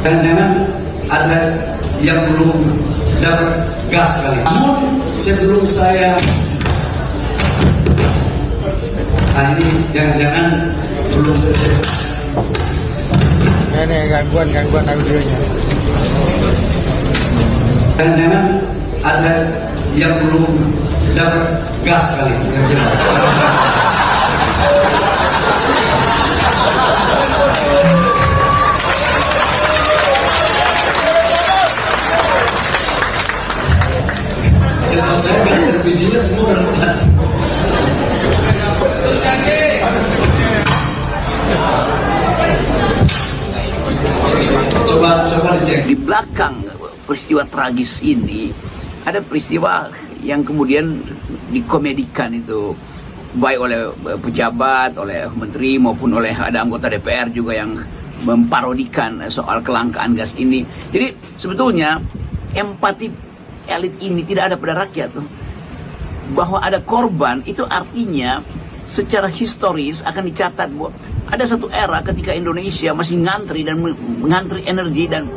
Dan jangan ada yang belum dapat gas kali. Namun sebelum saya ini jangan-jangan belum selesai. Ini gangguan audionya. Dan jangan ada yang belum dapat gas kali. Saya gas LPG-nya semua udah. Coba dicek. Di belakang peristiwa tragis ini ada peristiwa yang kemudian dikomedikan itu, baik oleh pejabat, oleh menteri maupun oleh ada anggota DPR juga yang memparodikan soal kelangkaan gas ini. Jadi sebetulnya empati elit ini tidak ada pada rakyat tuh. Bahwa ada korban itu artinya secara historis akan dicatat bahwa ada satu era ketika Indonesia masih ngantri dan mengantri energi dan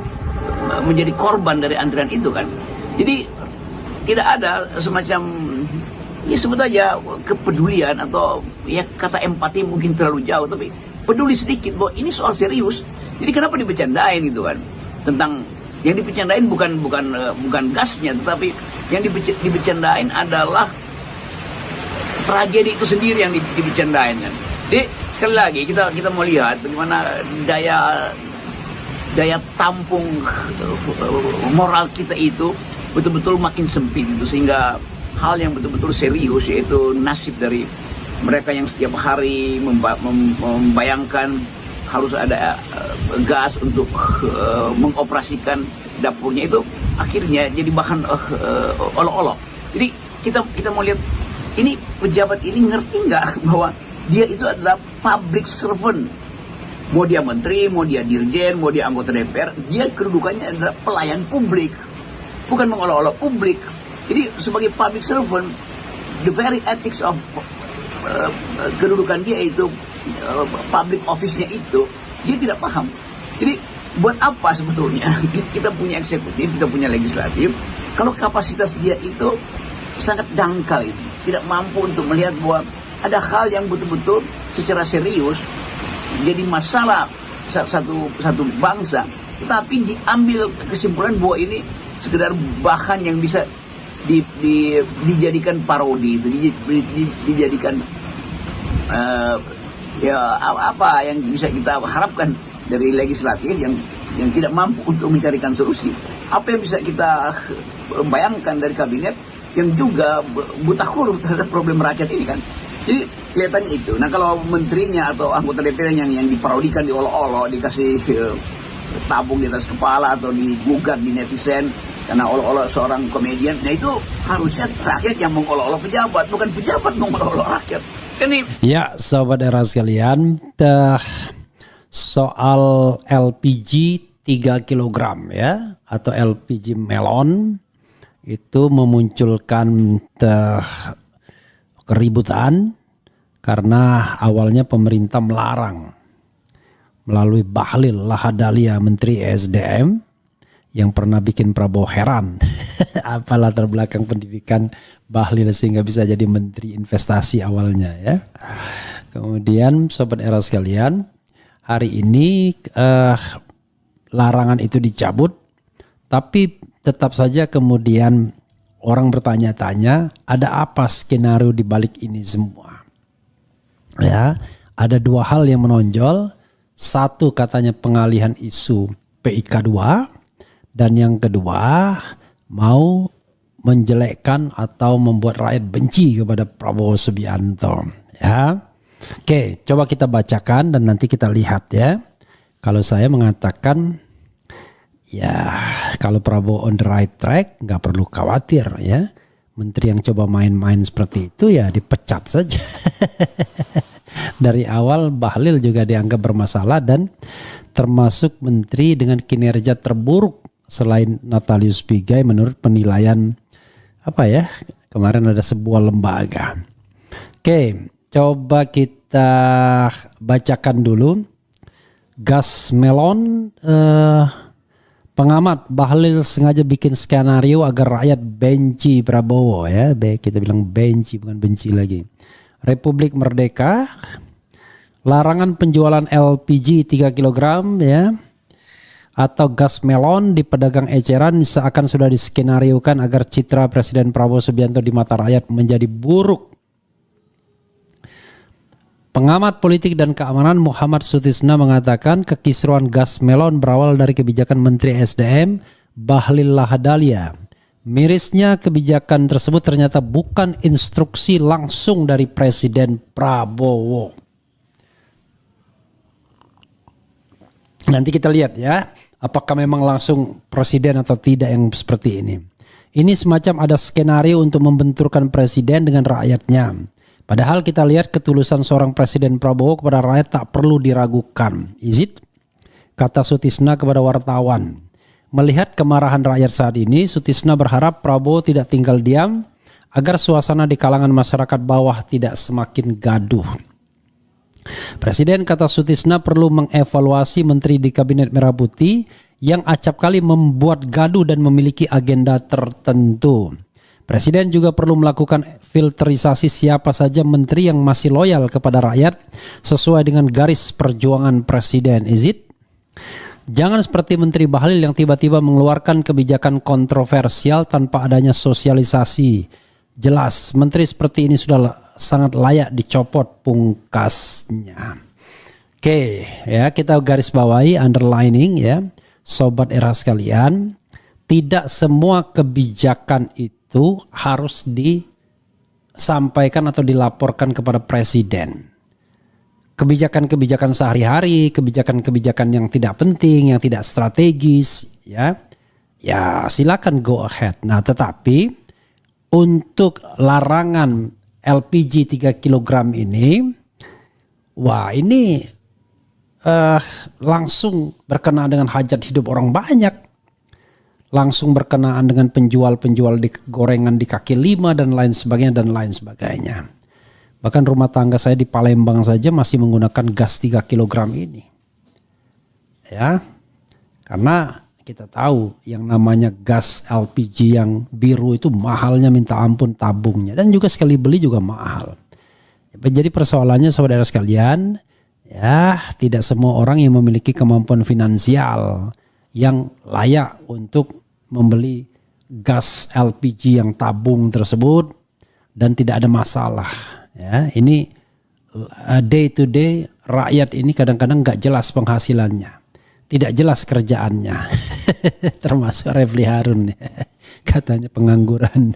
menjadi korban dari antrian itu kan. Jadi tidak ada semacam, ya sebut aja kepedulian atau ya kata empati mungkin terlalu jauh, tapi peduli sedikit bahwa ini soal serius. Jadi kenapa dibecandain gitu kan? Tentang yang dibecandain bukan gasnya, tetapi yang dibecandain adalah tragedi itu sendiri yang dibecandain kan. Jadi sekali lagi kita mau lihat bagaimana daya tampung moral kita itu betul-betul makin sempit itu, sehingga hal yang betul-betul serius yaitu nasib dari mereka yang setiap hari membayangkan harus ada gas untuk mengoperasikan dapurnya, itu akhirnya jadi bahan olok-olok. Jadi kita mau lihat ini pejabat ini ngerti nggak bahwa dia itu adalah public servant. Mau dia menteri, mau dia dirjen, mau dia anggota DPR, dia kedudukannya adalah pelayan publik, bukan mengolok-olok publik. Jadi sebagai public servant, the very ethics of kedudukan dia itu, public office-nya itu, dia tidak paham. Jadi buat apa sebetulnya kita punya eksekutif, kita punya legislatif, kalau kapasitas dia itu sangat dangkal, itu tidak mampu untuk melihat bahwa ada hal yang betul-betul secara serius jadi masalah satu bangsa, tetapi diambil kesimpulan bahwa ini sekedar bahan yang bisa dijadikan parodi, itu dijadikan ya apa yang bisa kita harapkan dari legislatif yang tidak mampu untuk mencarikan solusi. Apa yang bisa kita bayangkan dari kabinet yang juga buta huruf terhadap problem rakyat ini kan. Jadi kelihatannya itu. Nah kalau menterinya atau anggota DPR yang diparodikan, diolok-olok, dikasih tabung di atas kepala atau digugat di netizen karena olok-olok seorang komedian, nah itu harusnya rakyat yang mengolok-olok pejabat, bukan pejabat mengolok-olok rakyat. Ini ya, sobat era sekalian, soal LPG 3 kg ya, atau LPG melon itu memunculkan keributan karena awalnya pemerintah melarang melalui Bahlil Lahadalia, Menteri ESDM, yang pernah bikin Prabowo heran apa latar belakang pendidikan Bahlil sehingga bisa jadi Menteri Investasi awalnya ya. Kemudian sobat era sekalian, hari ini larangan itu dicabut, tapi tetap saja kemudian orang bertanya-tanya ada apa skenario di balik ini semua. Ya, ada dua hal yang menonjol. Satu katanya pengalihan isu PIK 2, dan yang kedua mau menjelekkan atau membuat rakyat benci kepada Prabowo Subianto. Ya, oke, coba kita bacakan dan nanti kita lihat ya. Kalau saya mengatakan ya, kalau Prabowo on the right track, nggak perlu khawatir ya. Menteri yang coba main-main seperti itu ya dipecat saja. Dari awal Bahlil juga dianggap bermasalah dan termasuk menteri dengan kinerja terburuk selain Natalius Pigai menurut penilaian apa ya, kemarin ada sebuah lembaga. Oke, coba kita bacakan dulu gas melon. Pengamat Bahlil sengaja bikin skenario agar rakyat benci Prabowo ya. Kita bilang benci bukan benci lagi. Republik Merdeka, larangan penjualan LPG 3 kg ya. Atau gas melon di pedagang eceran seakan sudah diskenariokan agar citra Presiden Prabowo Subianto di mata rakyat menjadi buruk. Pengamat politik dan keamanan Muhammad Sutisna mengatakan kekisruan gas melon berawal dari kebijakan Menteri SDM Bahlil Lahadalia. Mirisnya kebijakan tersebut ternyata bukan instruksi langsung dari Presiden Prabowo. Nanti kita lihat ya, apakah memang langsung presiden atau tidak yang seperti ini. Ini semacam ada skenario untuk membenturkan presiden dengan rakyatnya. Padahal kita lihat ketulusan seorang Presiden Prabowo kepada rakyat tak perlu diragukan. Is it? Kata Sutisna kepada wartawan. Melihat kemarahan rakyat saat ini, Sutisna berharap Prabowo tidak tinggal diam agar suasana di kalangan masyarakat bawah tidak semakin gaduh. Presiden, kata Sutisna, perlu mengevaluasi menteri di Kabinet Merah Putih yang acap kali membuat gaduh dan memiliki agenda tertentu. Presiden juga perlu melakukan filterisasi siapa saja menteri yang masih loyal kepada rakyat sesuai dengan garis perjuangan presiden. Is it? Jangan seperti Menteri Bahlil yang tiba-tiba mengeluarkan kebijakan kontroversial tanpa adanya sosialisasi. Jelas, menteri seperti ini sudah sangat layak dicopot pungkasnya. Oke, ya kita garis bawahi, underlining ya, sobat era sekalian, tidak semua kebijakan itu harus disampaikan atau dilaporkan kepada presiden. Kebijakan-kebijakan sehari-hari, kebijakan-kebijakan yang tidak penting, yang tidak strategis, ya silakan go ahead. Nah, tetapi untuk larangan LPG 3 kg ini, wah ini langsung berkenaan dengan hajat hidup orang banyak. Langsung berkenaan dengan penjual-penjual di gorengan di kaki lima dan lain sebagainya. Bahkan rumah tangga saya di Palembang saja masih menggunakan gas 3 kg ini. Ya. Karena kita tahu yang namanya gas LPG yang biru itu mahalnya minta ampun tabungnya, dan juga sekali beli juga mahal. Jadi persoalannya saudara sekalian, ya tidak semua orang yang memiliki kemampuan finansial yang layak untuk membeli gas LPG yang tabung tersebut dan tidak ada masalah. Ya, ini day to day rakyat ini kadang-kadang nggak jelas penghasilannya, tidak jelas kerjaannya, termasuk Refli Harun katanya pengangguran.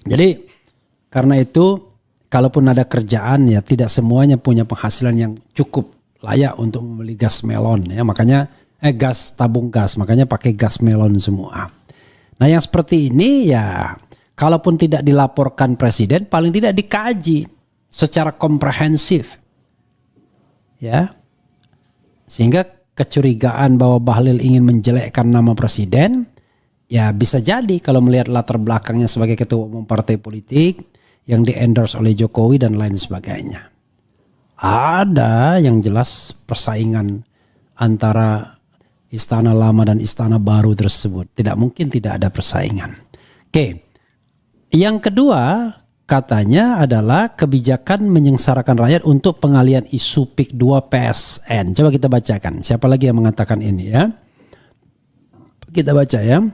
Jadi karena itu kalaupun ada kerjaan ya tidak semuanya punya penghasilan yang cukup layak untuk membeli gas melon ya, makanya gas tabung gas, makanya pakai gas melon semua. Nah yang seperti ini ya kalaupun tidak dilaporkan presiden paling tidak dikaji secara komprehensif ya, sehingga kecurigaan bahwa Bahlil ingin menjelekkan nama presiden ya bisa jadi kalau melihat latar belakangnya sebagai ketua umum partai politik yang di-endorse oleh Jokowi dan lain sebagainya. Ada yang jelas persaingan antara istana lama dan istana baru tersebut. Tidak mungkin tidak ada persaingan. Oke. Yang kedua katanya adalah kebijakan menyengsarakan rakyat untuk pengalian isu PIK 2 PSN. Coba kita bacakan. Siapa lagi yang mengatakan ini ya? Kita baca ya.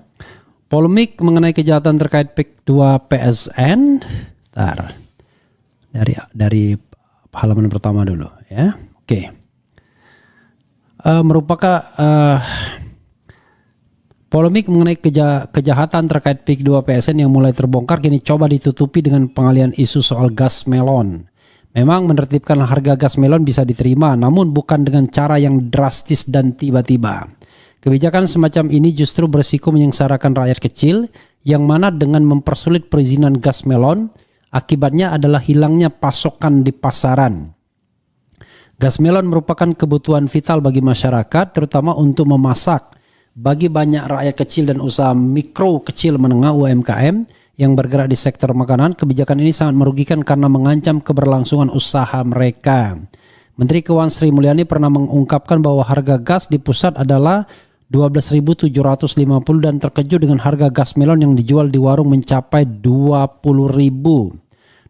Polemik mengenai kejahatan terkait PIK 2 PSN. Bentar. Dari halaman pertama dulu ya. Oke. Merupakan polemik mengenai kejahatan terkait PIK 2 PSN yang mulai terbongkar kini coba ditutupi dengan pengalian isu soal gas melon. Memang menertibkan harga gas melon bisa diterima, namun bukan dengan cara yang drastis dan tiba-tiba. Kebijakan semacam ini justru berisiko menyengsarakan rakyat kecil, yang mana dengan mempersulit perizinan gas melon, akibatnya adalah hilangnya pasokan di pasaran. Gas melon merupakan kebutuhan vital bagi masyarakat, terutama untuk memasak. Bagi banyak rakyat kecil dan usaha mikro, kecil, menengah UMKM yang bergerak di sektor makanan, kebijakan ini sangat merugikan karena mengancam keberlangsungan usaha mereka. Menteri Keuangan Sri Mulyani pernah mengungkapkan bahwa harga gas di pusat adalah 12.750 dan terkejut dengan harga gas melon yang dijual di warung mencapai 20.000.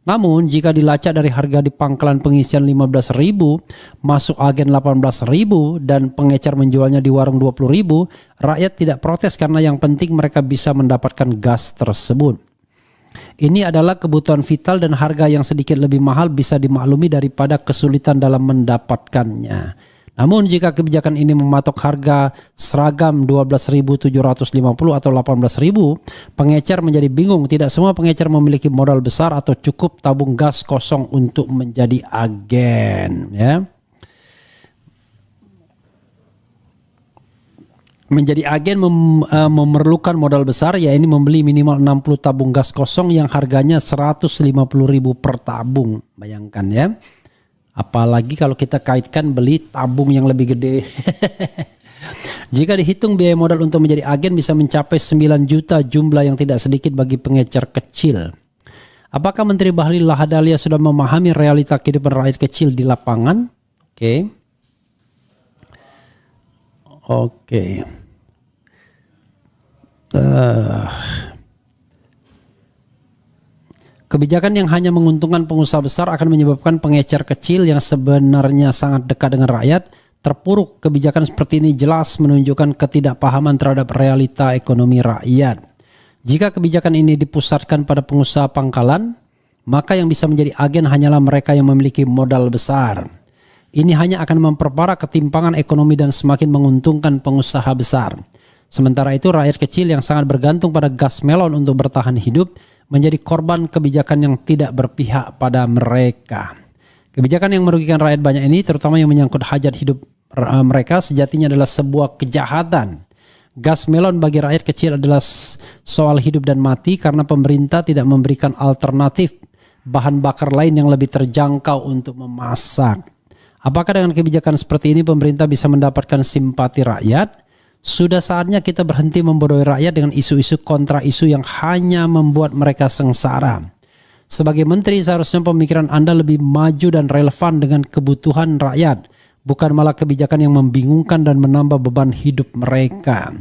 Namun jika dilacak dari harga di pangkalan pengisian 15.000, masuk agen 18.000 dan pengecer menjualnya di warung 20.000, rakyat tidak protes karena yang penting mereka bisa mendapatkan gas tersebut. Ini adalah kebutuhan vital dan harga yang sedikit lebih mahal bisa dimaklumi daripada kesulitan dalam mendapatkannya. Namun jika kebijakan ini mematok harga seragam 12.750 atau 18.000, pengecer menjadi bingung. Tidak semua pengecer memiliki modal besar atau cukup tabung gas kosong untuk menjadi agen. Ya. Menjadi agen memerlukan modal besar, yaitu membeli minimal 60 tabung gas kosong yang harganya 150.000 per tabung. Bayangkan ya. Apalagi kalau kita kaitkan beli tabung yang lebih gede. Jika dihitung biaya modal untuk menjadi agen bisa mencapai 9 juta, jumlah yang tidak sedikit bagi pengecer kecil. Apakah Menteri Bahlil Lahadalia sudah memahami realita kehidupan rakyat kecil di lapangan? Oke. Kebijakan yang hanya menguntungkan pengusaha besar akan menyebabkan pengecer kecil yang sebenarnya sangat dekat dengan rakyat terpuruk. Kebijakan seperti ini jelas menunjukkan ketidakpahaman terhadap realita ekonomi rakyat. Jika kebijakan ini dipusatkan pada pengusaha pangkalan, maka yang bisa menjadi agen hanyalah mereka yang memiliki modal besar. Ini hanya akan memperparah ketimpangan ekonomi dan semakin menguntungkan pengusaha besar. Sementara itu rakyat kecil yang sangat bergantung pada gas melon untuk bertahan hidup menjadi korban kebijakan yang tidak berpihak pada mereka. Kebijakan yang merugikan rakyat banyak ini, terutama yang menyangkut hajat hidup mereka, sejatinya adalah sebuah kejahatan. Gas melon bagi rakyat kecil adalah soal hidup dan mati karena pemerintah tidak memberikan alternatif bahan bakar lain yang lebih terjangkau untuk memasak. Apakah dengan kebijakan seperti ini pemerintah bisa mendapatkan simpati rakyat? Sudah saatnya kita berhenti membodohi rakyat dengan isu-isu kontra isu yang hanya membuat mereka sengsara. Sebagai menteri seharusnya pemikiran Anda lebih maju dan relevan dengan kebutuhan rakyat, bukan malah kebijakan yang membingungkan dan menambah beban hidup mereka.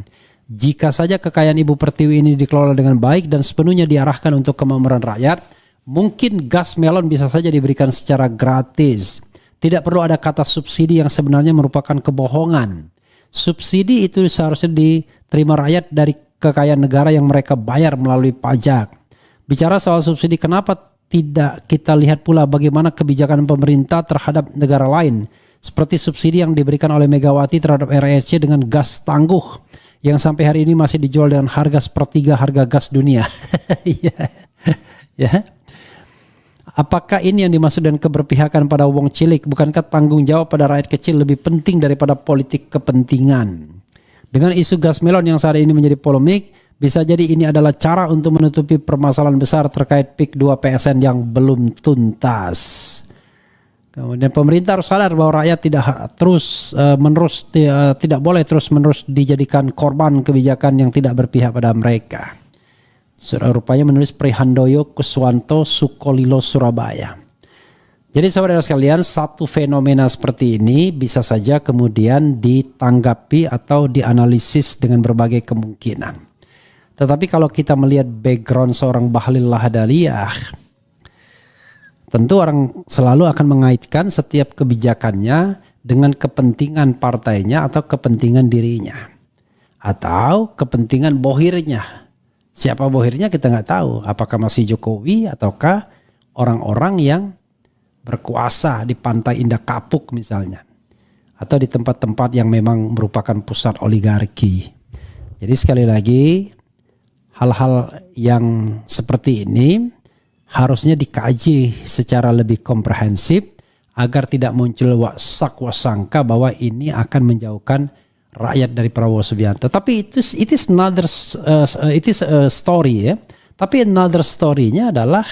Jika saja kekayaan Ibu Pertiwi ini dikelola dengan baik dan sepenuhnya diarahkan untuk kemakmuran rakyat, mungkin gas melon bisa saja diberikan secara gratis. Tidak perlu ada kata subsidi yang sebenarnya merupakan kebohongan. Subsidi itu seharusnya diterima rakyat dari kekayaan negara yang mereka bayar melalui pajak. Bicara soal subsidi, kenapa tidak kita lihat pula bagaimana kebijakan pemerintah terhadap negara lain, seperti subsidi yang diberikan oleh Megawati terhadap RRC dengan gas tangguh yang sampai hari ini masih dijual dengan harga sepertiga harga gas dunia. Ya. Apakah ini yang dimaksud dengan keberpihakan pada wong cilik? Bukankah tanggung jawab pada rakyat kecil lebih penting daripada politik kepentingan? Dengan isu gas melon yang saat ini menjadi polemik, bisa jadi ini adalah cara untuk menutupi permasalahan besar terkait PIK 2 PSN yang belum tuntas. Kemudian pemerintah harus sadar bahwa rakyat tidak boleh terus-menerus dijadikan korban kebijakan yang tidak berpihak pada mereka. Rupanya menulis Prihandoyo Kuswanto, Sukolilo, Surabaya. Jadi saudara sekalian, satu fenomena seperti ini bisa saja kemudian ditanggapi atau dianalisis dengan berbagai kemungkinan. Tetapi kalau kita melihat background seorang Bahlil Lahadalia, tentu orang selalu akan mengaitkan setiap kebijakannya dengan kepentingan partainya atau kepentingan dirinya. Atau kepentingan bohirnya. Siapa bohirnya kita nggak tahu. Apakah masih Jokowi ataukah orang-orang yang berkuasa di Pantai Indah Kapuk misalnya. Atau di tempat-tempat yang memang merupakan pusat oligarki. Jadi sekali lagi, hal-hal yang seperti ini harusnya dikaji secara lebih komprehensif agar tidak muncul wasangka bahwa ini akan menjauhkan rakyat dari Prabowo Subianto. Tapi it is a story ya. Tapi another story-nya adalah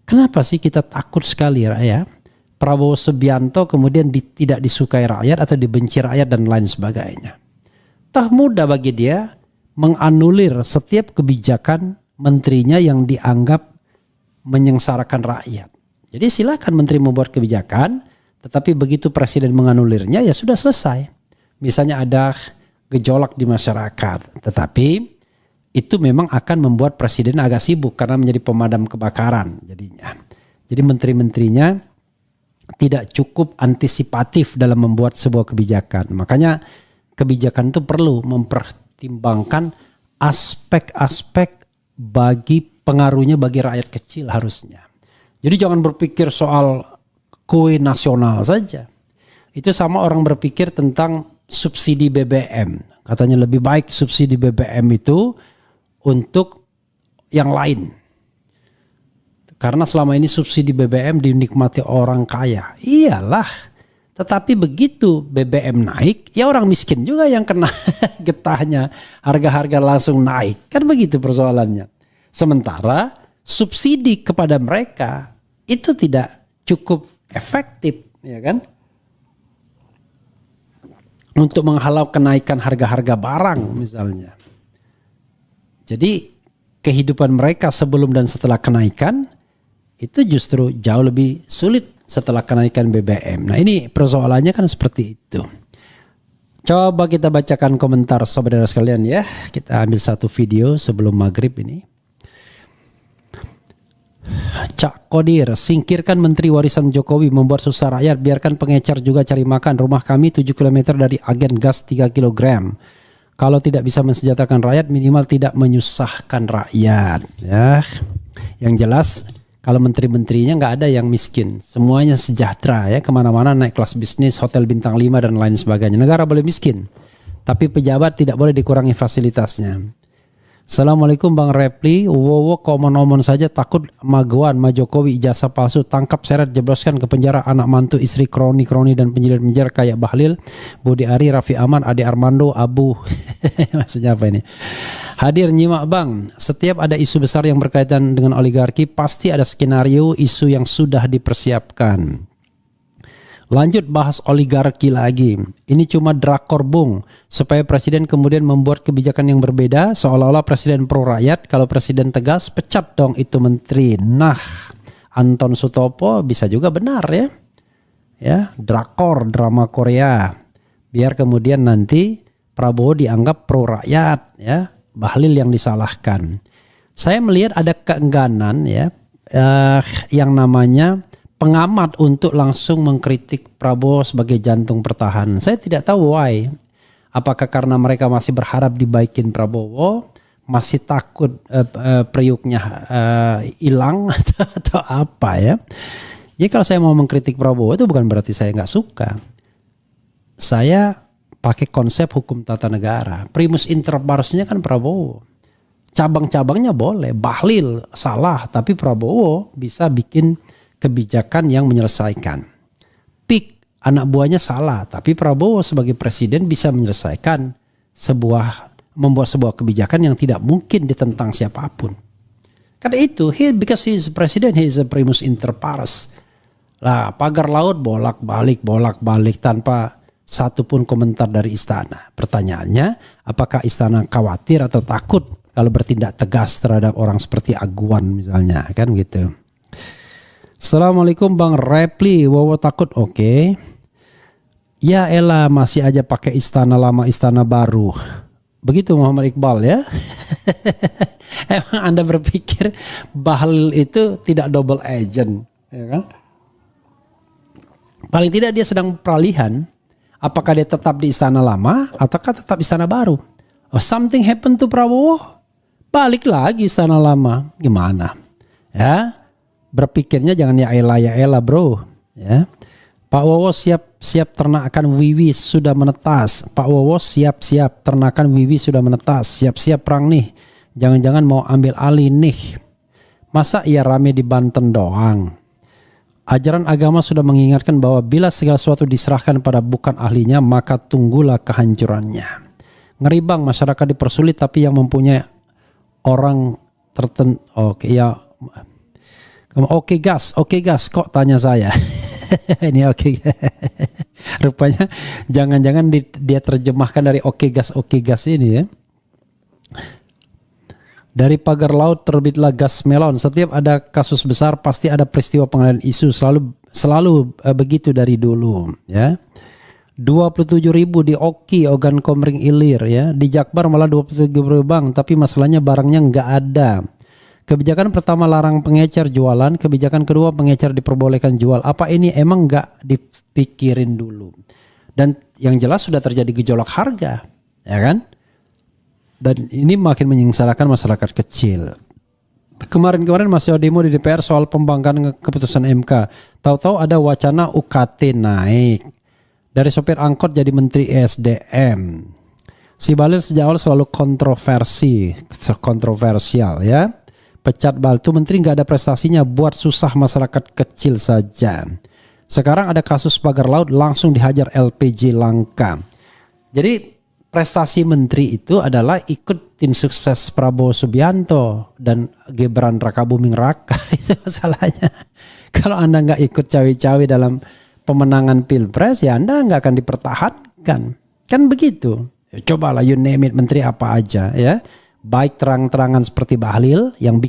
kenapa sih kita takut sekali ya Prabowo Subianto kemudian tidak disukai rakyat atau dibenci rakyat dan lain sebagainya. Tak mudah bagi dia menganulir setiap kebijakan menterinya yang dianggap menyengsarakan rakyat. Jadi silakan menteri membuat kebijakan, Tetapi begitu presiden menganulirnya ya sudah selesai. Misalnya ada gejolak di masyarakat, tetapi itu memang akan membuat presiden agak sibuk karena menjadi pemadam kebakaran jadinya. Jadi menteri-menterinya tidak cukup antisipatif dalam membuat sebuah kebijakan. Makanya kebijakan itu perlu mempertimbangkan aspek-aspek bagi pengaruhnya bagi rakyat kecil harusnya. Jadi jangan berpikir soal kue nasional saja. Itu sama orang berpikir tentang subsidi BBM. Katanya lebih baik subsidi BBM itu untuk yang lain. Karena selama ini subsidi BBM dinikmati orang kaya. Iyalah. Tetapi begitu BBM naik, ya orang miskin juga yang kena getahnya. Harga-harga langsung naik. Kan begitu persoalannya. Sementara subsidi kepada mereka itu tidak cukup efektif, ya kan? Untuk menghalau kenaikan harga-harga barang misalnya. Jadi kehidupan mereka sebelum dan setelah kenaikan itu justru jauh lebih sulit setelah kenaikan BBM. Nah ini persoalannya kan seperti itu. Coba kita bacakan komentar saudara sekalian ya. Kita ambil satu video sebelum maghrib ini. Cak Kodir, singkirkan menteri warisan Jokowi membuat susah rakyat, biarkan pengecer juga cari makan. Rumah kami 7 km dari agen gas 3 kg. Kalau tidak bisa mensejahterakan rakyat, minimal tidak menyusahkan rakyat. Ya, yang jelas kalau menteri-menterinya nggak ada yang miskin, semuanya sejahtera ya, kemana-mana naik kelas bisnis, hotel bintang 5 dan lain sebagainya. Negara boleh miskin, tapi pejabat tidak boleh dikurangi fasilitasnya. Assalamualaikum Bang Repli, wowo komon-omon saja takut maguan ma Jokowi ijazah palsu, tangkap seret jebloskan ke penjara anak mantu istri kroni-kroni dan penjilat-penjilat kayak Bahlil, Budi Ari, Raffi Ahmad, Ade Armando, Abu. Maksudnya apa ini? Hadir nyimak Bang, setiap ada isu besar yang berkaitan dengan oligarki pasti ada skenario isu yang sudah dipersiapkan. Lanjut bahas oligarki lagi. Ini cuma drakor bung. Supaya presiden kemudian membuat kebijakan yang berbeda. Seolah-olah presiden pro rakyat. Kalau presiden tegas, pecat dong itu menteri. Nah, Anton Sutopo bisa juga benar ya. Ya, drakor, drama Korea. Biar kemudian nanti Prabowo dianggap pro rakyat. Ya, Bahlil yang disalahkan. Saya melihat ada keengganan ya. Yang namanya pengamat untuk langsung mengkritik Prabowo sebagai jantung pertahanan. Saya tidak tahu why. Apakah karena mereka masih berharap dibaikin Prabowo, masih takut periuknya hilang atau apa ya? Jadi kalau saya mau mengkritik Prabowo itu bukan berarti saya nggak suka. Saya pakai konsep hukum tata negara. Primus inter paresnya kan Prabowo. Cabang-cabangnya boleh. Bahlil salah, tapi Prabowo bisa bikin kebijakan yang menyelesaikan. PIK anak buahnya salah, tapi Prabowo sebagai presiden bisa menyelesaikan membuat sebuah kebijakan yang tidak mungkin ditentang siapapun. Karena itu, because he is president, he is a primus inter pares. Lah, pagar laut bolak-balik tanpa satupun komentar dari istana. Pertanyaannya, apakah istana khawatir atau takut kalau bertindak tegas terhadap orang seperti Aguan misalnya, kan gitu. Assalamualaikum Bang Repli, wowo takut oke. Ya elah masih aja pakai istana lama istana baru. Begitu Muhammad Iqbal ya. Emang Anda berpikir Bahlil itu tidak double agent, ya kan? Paling tidak dia sedang peralihan. Apakah dia tetap di istana lama ataukah tetap istana baru? Oh, something happen to Prabowo, balik lagi istana lama. Gimana? Ya. Berpikirnya jangan ya elah bro ya. Pak Wowo siap ternakan wiwi sudah menetas. Pak Wowo siap ternakan wiwi sudah menetas. Siap perang nih. Jangan-jangan mau ambil alih nih. Masa ia rame di Banten doang? Ajaran agama sudah mengingatkan bahwa bila segala sesuatu diserahkan pada bukan ahlinya, maka tunggulah kehancurannya. Ngeri Bang, masyarakat dipersulit tapi yang mempunyai orang tertentu. Oke ya. Oke gas, kok tanya saya. Ini oke. Rupanya jangan-jangan dia terjemahkan dari oke gas ini ya. Dari pagar laut terbitlah gas melon. Setiap ada kasus besar pasti ada peristiwa pengalihan isu. Selalu selalu begitu dari dulu ya. 27.000 di Oki, Ogan Komering Ilir ya. Di Jakbar malah 27.000 bang, tapi masalahnya barangnya nggak ada. Kebijakan pertama larang pengecer jualan, kebijakan kedua pengecer diperbolehkan jual. Apa ini emang nggak dipikirin dulu? Dan yang jelas sudah terjadi gejolak harga, ya kan? Dan ini makin menyengsarakan masyarakat kecil. Kemarin-kemarin masih demo di DPR soal pembangkangan keputusan MK. Tahu-tahu ada wacana UKT naik. Dari sopir angkot jadi menteri SDM. Si Bahlil sejak awal selalu kontroversial ya. Pecat Bahlil tuh menteri nggak ada prestasinya, buat susah masyarakat kecil saja. Sekarang ada kasus pagar laut langsung dihajar LPG langka. Jadi prestasi menteri itu adalah ikut tim sukses Prabowo Subianto dan Gibran Rakabuming Raka. Itu masalahnya. Kalau Anda nggak ikut cawe-cawe dalam pemenangan pilpres, ya Anda nggak akan dipertahankan. Kan begitu. Cobalah you name it, menteri apa aja ya. Baik terang-terangan seperti Bahlil yang